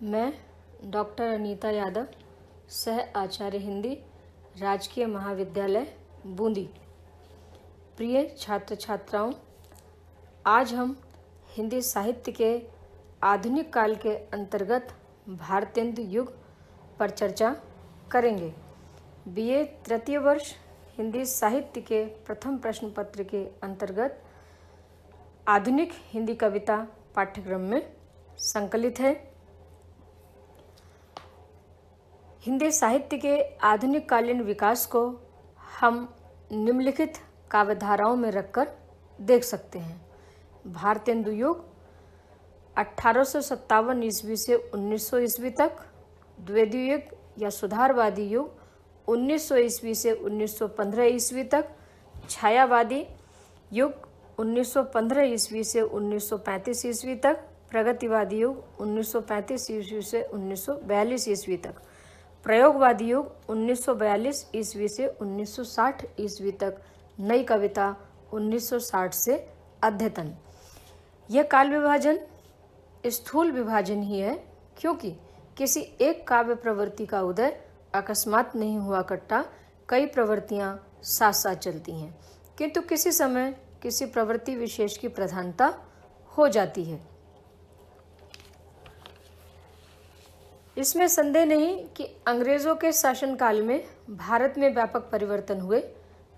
मैं डॉक्टर अनीता यादव, सह आचार्य हिंदी, राजकीय महाविद्यालय बूंदी। प्रिय छात्र छात्राओं, आज हम हिंदी साहित्य के आधुनिक काल के अंतर्गत भारतेंदु युग पर चर्चा करेंगे। बीए तृतीय वर्ष हिंदी साहित्य के प्रथम प्रश्न पत्र के अंतर्गत आधुनिक हिंदी कविता पाठ्यक्रम में संकलित है। हिंदी साहित्य के आधुनिक कालीन विकास को हम निम्नलिखित काव्यधाराओं में रखकर देख सकते हैं। भारतेंदु युग 1857 ईस्वी से 1900 ईस्वी तक, द्वितीय युग या सुधारवादी युग 1900 ईस्वी से 1915 ईस्वी तक, छायावादी युग 1915 ईस्वी से 1935 ईस्वी तक, प्रगतिवादी युग 1935 ईस्वी से 1942 ईस्वी तक, प्रयोगवादी युग 1942 ईस्वी से 1960 ईस्वी तक, नई कविता 1960 से अद्यतन। यह काल विभाजन स्थूल विभाजन ही है, क्योंकि किसी एक काव्य प्रवृत्ति का उदय अकस्मात नहीं हुआ करता। कई प्रवृत्तियां साथ साथ चलती हैं, किंतु किसी समय किसी प्रवृत्ति विशेष की प्रधानता हो जाती है। इसमें संदेह नहीं कि अंग्रेजों के शासनकाल में भारत में व्यापक परिवर्तन हुए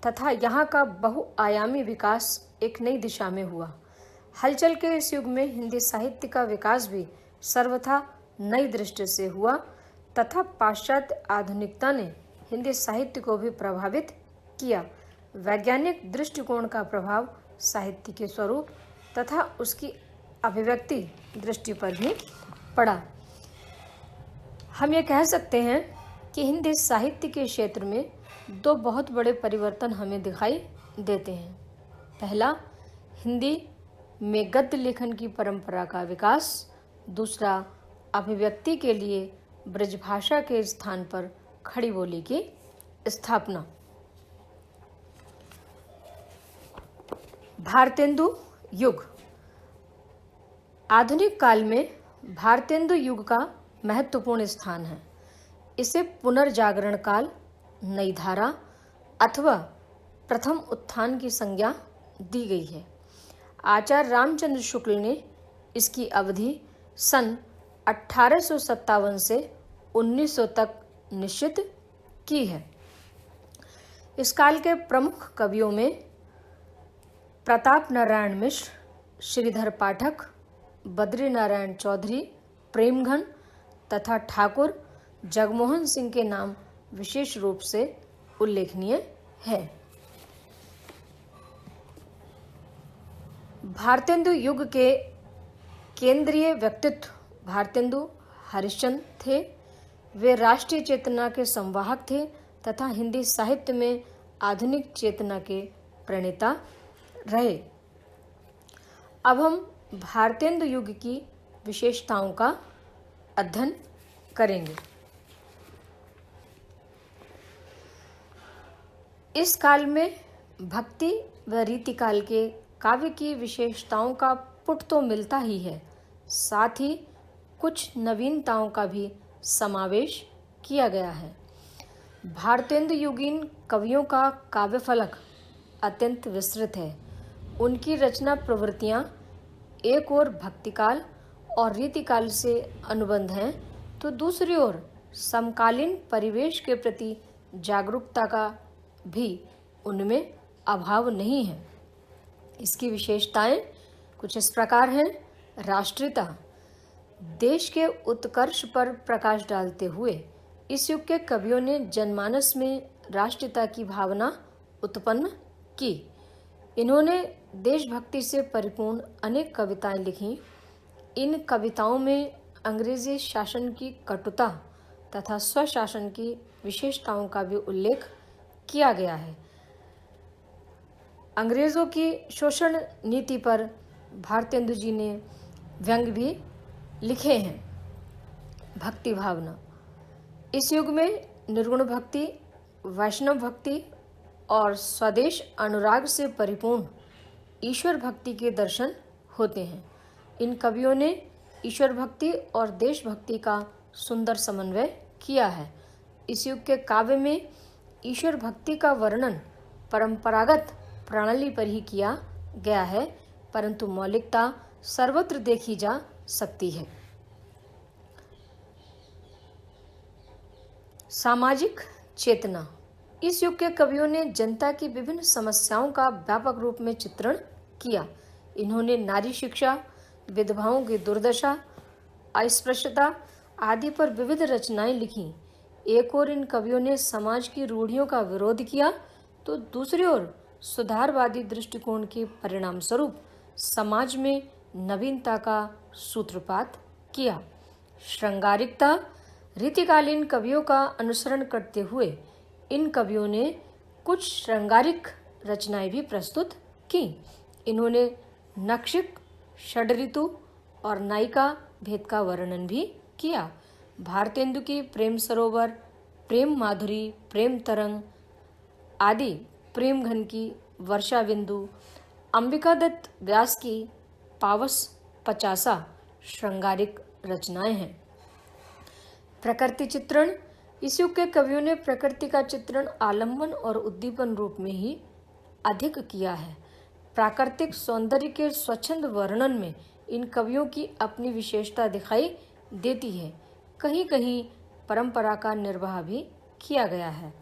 तथा यहाँ का बहुआयामी विकास एक नई दिशा में हुआ। हलचल के इस युग में हिंदी साहित्य का विकास भी सर्वथा नई दृष्टि से हुआ तथा पाश्चात्य आधुनिकता ने हिंदी साहित्य को भी प्रभावित किया। वैज्ञानिक दृष्टिकोण का प्रभाव साहित्य के स्वरूप तथा उसकी अभिव्यक्ति दृष्टि पर भी पड़ा। हम ये कह सकते हैं कि हिंदी साहित्य के क्षेत्र में दो बहुत बड़े परिवर्तन हमें दिखाई देते हैं। पहला, हिंदी में गद्य लेखन की परंपरा का विकास। दूसरा, अभिव्यक्ति के लिए ब्रजभाषा के स्थान पर खड़ी बोली की स्थापना। भारतेंदु युग। आधुनिक काल में भारतेंदु युग का महत्वपूर्ण स्थान है। इसे पुनर्जागरण काल, नई धारा अथवा प्रथम उत्थान की संज्ञा दी गई है। आचार्य रामचंद्र शुक्ल ने इसकी अवधि सन 1857 से 1900 तक निश्चित की है। इस काल के प्रमुख कवियों में प्रताप नारायण मिश्र, श्रीधर पाठक, बद्री नारायण चौधरी, प्रेमघन तथा ठाकुर जगमोहन सिंह के नाम विशेष रूप से उल्लेखनीय है। भारतेंदु युग के केंद्रीय व्यक्तित्व भारतेंदु हरिश्चंद्र थे। वे राष्ट्रीय चेतना के संवाहक थे तथा हिंदी साहित्य में आधुनिक चेतना के प्रणेता रहे। अब हम भारतेंदु युग की विशेषताओं का अध्ययन करेंगे। इस काल में भक्ति व रीतिकाल के काव्य की विशेषताओं का पुट तो मिलता ही है, साथ ही कुछ नवीनताओं का भी समावेश किया गया है। भारतेंदु युगीन कवियों का काव्य फलक अत्यंत विस्तृत है। उनकी रचना प्रवृत्तियां एक ओर भक्तिकाल और रीतिकाल से अनुबंध हैं, तो दूसरी ओर समकालीन परिवेश के प्रति जागरूकता का भी उनमें अभाव नहीं है। इसकी विशेषताएं कुछ इस प्रकार हैं। राष्ट्रीयता। देश के उत्कर्ष पर प्रकाश डालते हुए इस युग के कवियों ने जनमानस में राष्ट्रीयता की भावना उत्पन्न की। इन्होंने देशभक्ति से परिपूर्ण अनेक कविताएं लिखीं। इन कविताओं में अंग्रेजी शासन की कटुता तथा स्वशासन की विशेषताओं का भी उल्लेख किया गया है। अंग्रेजों की शोषण नीति पर भारतेंदु जी ने व्यंग्य भी लिखे हैं। भक्ति भावना। इस युग में निर्गुण भक्ति, वैष्णव भक्ति और स्वदेश अनुराग से परिपूर्ण ईश्वर भक्ति के दर्शन होते हैं। इन कवियों ने ईश्वर भक्ति और देशभक्ति का सुंदर समन्वय किया है। इस युग के काव्य में ईश्वर भक्ति का वर्णन परंपरागत प्रणाली पर ही किया गया है, परंतु मौलिकता सर्वत्र देखी जा सकती है। सामाजिक चेतना। इस युग के कवियों ने जनता की विभिन्न समस्याओं का व्यापक रूप में चित्रण किया। इन्होंने नारी शिक्षा, विधवाओं की दुर्दशा, अस्पृश्यता आदि पर विविध रचनाएं लिखी। एक ओर इन कवियों ने समाज की रूढ़ियों का विरोध किया, तो दूसरी ओर सुधारवादी दृष्टिकोण के परिणाम स्वरूप समाज में नवीनता का सूत्रपात किया। श्रृंगारिकता। रीतिकालीन कवियों का अनुसरण करते हुए इन कवियों ने कुछ श्रृंगारिक रचनाएं भी प्रस्तुत की। इन्होंने नक्षिक, षड्ऋतु और नायिका भेद का वर्णन भी किया। भारतेंदु की प्रेम सरोवर, प्रेम माधुरी, प्रेम तरंग आदि, प्रेम घन की वर्षा बिंदु, अंबिका दत्त व्यास की पावस पचासा श्रृंगारिक रचनाएं हैं। प्रकृति चित्रण। इस युग के कवियों ने प्रकृति का चित्रण आलम्बन और उद्दीपन रूप में ही अधिक किया है। प्राकृतिक सौंदर्य के स्वच्छंद वर्णन में इन कवियों की अपनी विशेषता दिखाई देती है। कहीं कहीं परंपरा का निर्वाह भी किया गया है।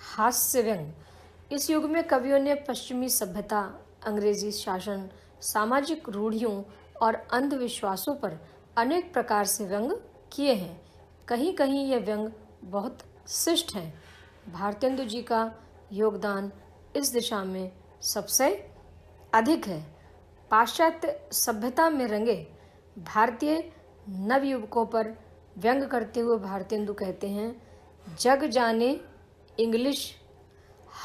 हास्य व्यंग। इस युग में कवियों ने पश्चिमी सभ्यता, अंग्रेजी शासन, सामाजिक रूढ़ियों और अंधविश्वासों पर अनेक प्रकार से व्यंग किए हैं। कहीं कहीं यह व्यंग बहुत शिष्ट है। भारतेंदु जी का योगदान इस दिशा में सबसे अधिक है। पाश्चात्य सभ्यता में रंगे भारतीय नवयुवकों पर व्यंग करते हुए भारतेंदु कहते हैं, जग जाने इंग्लिश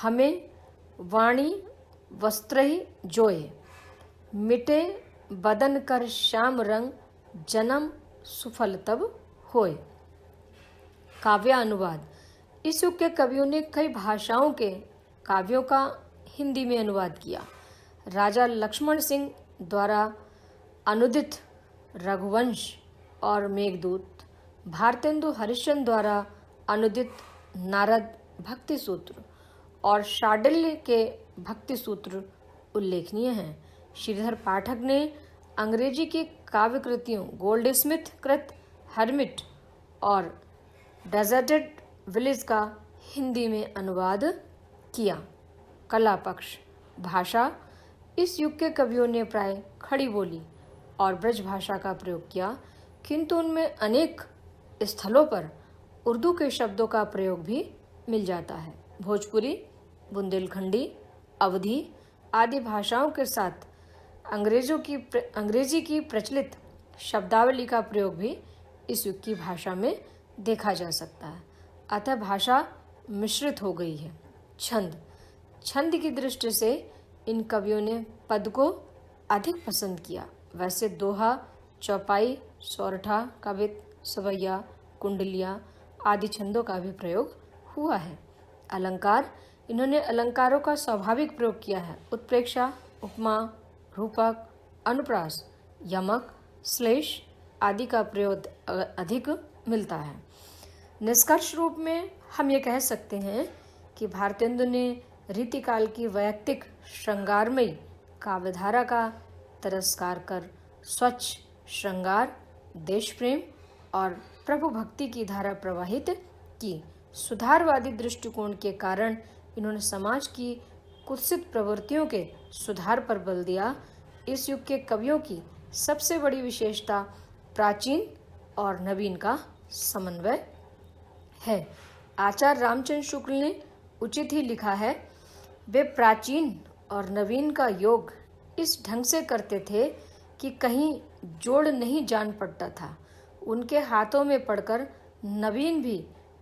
हमें वाणी वस्त्र ही जोए, मिटे बदन कर श्याम रंग जन्म सुफल तब होए। काव्य अनुवाद। इस युग के कवियों ने कई भाषाओं के काव्यों का हिंदी में अनुवाद किया। राजा लक्ष्मण सिंह द्वारा अनुदित रघुवंश और मेघदूत, भारतेंदु हरिश्चंद्र द्वारा अनुदित नारद भक्ति सूत्र और शांडिल्य के भक्ति सूत्र उल्लेखनीय हैं। श्रीधर पाठक ने अंग्रेजी की काव्य कृतियों गोल्डस्मिथ कृत हर्मिट और डेजर्टेड विलेज का हिंदी में अनुवाद किया। कला पक्ष। भाषा। इस युग के कवियों ने प्राय खड़ी बोली और ब्रज भाषा का प्रयोग किया, किंतु उनमें अनेक स्थलों पर उर्दू के शब्दों का प्रयोग भी मिल जाता है। भोजपुरी, बुंदेलखंडी, अवधी आदि भाषाओं के साथ अंग्रेजी की प्रचलित शब्दावली का प्रयोग भी इस युग की भाषा में देखा जा सकता है। अतः भाषा मिश्रित हो गई है। छंद। छंद की दृष्टि से इन कवियों ने पद को अधिक पसंद किया। वैसे दोहा, चौपाई, सोरठा, कवित, सवैया, कुंडलिया आदि छंदों का भी प्रयोग हुआ है। अलंकार। इन्होंने अलंकारों का स्वाभाविक प्रयोग किया है। उत्प्रेक्षा, उपमा, रूपक, अनुप्रास, यमक, श्लेष आदि का प्रयोग अधिक मिलता है। निष्कर्ष रूप में हम ये कह सकते हैं कि भारतेंदु ने रीतिकाल की वैयक्तिक श्रृंगारमयी काव्यधारा का तिरस्कार कर स्वच्छ श्रृंगार, देश प्रेम और प्रभु भक्ति की धारा प्रवाहित की। सुधारवादी दृष्टिकोण के कारण इन्होंने समाज की कुत्सित प्रवृत्तियों के सुधार पर बल दिया। इस युग के कवियों की सबसे बड़ी विशेषता प्राचीन और नवीन का समन्वय है। आचार्य रामचंद्र शुक्ल ने उचित ही लिखा है, वे प्राचीन और नवीन का योग इस ढंग से करते थे कि कहीं जोड़ नहीं जान पड़ता था। उनके हाथों में पड़कर नवीन भी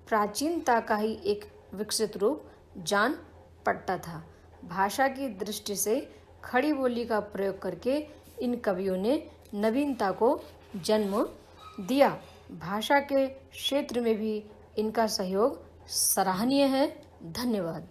प्राचीनता का ही एक विकसित रूप जान पड़ता था। भाषा की दृष्टि से खड़ी बोली का प्रयोग करके इन कवियों ने नवीनता को जन्म दिया। भाषा के क्षेत्र में भी इनका सहयोग सराहनीय है। धन्यवाद।